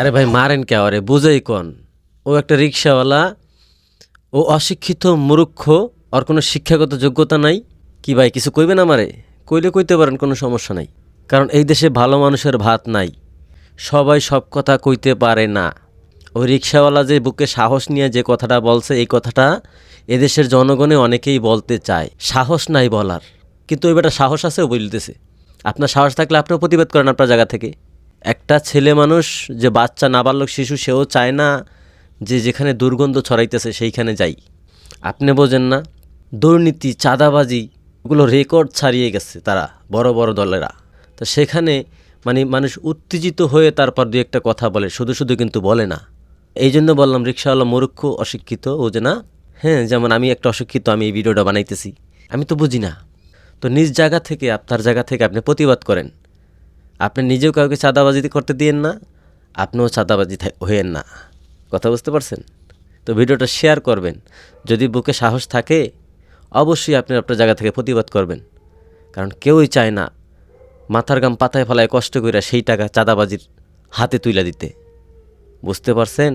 আরে ভাই মারেন কে? আরে বুঝেই কোন ও একটা রিক্সাওয়ালা, ও অশিক্ষিত মূর্খ, ওর কোনো শিক্ষাগত যোগ্যতা নাই। কি ভাই কিছু কইবেন আমারে? কইলে কইতে পারেন, কোনো সমস্যা নাই। কারণ এই দেশে ভালো মানুষের ভাত নাই, সবাই সব কথা কইতে পারে না। ওই রিক্সাওয়ালা যে বুকে সাহস নিয়ে যে কথাটা বলছে, এই কথাটা এদেশের জনগণে অনেকেই বলতে চায়, সাহস নাই বলার। কিন্তু ওই বেটা সাহস আছে, ও বলতেছে। আপনার সাহস থাকলে আপনিও প্রতিবাদ করেন আপনার জায়গা থেকে। একটা ছেলে মানুষ, যে বাচ্চা নাবালক শিশু, সেও চায় না যে যেখানে দুর্গন্ধ ছড়াইতেছে সেইখানে যাই। আপনি বোঝেন না? দুর্নীতি, চাঁদাবাজি, ওগুলো রেকর্ড ছাড়িয়ে গেছে তারা, বড় বড় দলেরা। তো সেখানে মানুষ উত্তেজিত হয়ে তারপর দু একটা কথা বলে, শুধু শুধু কিন্তু বলে না। এই জন্য বললাম রিক্সাওয়ালা মূর্খ, অশিক্ষিত ও যে না। হ্যাঁ, যেমন আমি একটা অশিক্ষিত, আমি এই ভিডিওটা বানাইতেছি, আমি তো বুঝি না। তো নিজ জায়গা থেকে, আপনার জায়গা থেকে আপনি প্রতিবাদ করেন। আপনি নিজেও কাউকে চাঁদাবাজি করতে দিয়েন না, আপনিও চাঁদাবাজি হইয়েন না। কথা বুঝতে পারছেন? তো ভিডিওটা শেয়ার করবেন। যদি বুকে সাহস থাকে অবশ্যই আপনি আপনার জায়গা থেকে প্রতিবাদ করবেন। কারণ কেউই চায় না মাথার গাম পাতায় ফেলায় কষ্ট করে সেই টাকা চাঁদাবাজির হাতে তুলে দিতে। বুঝতে পারছেন?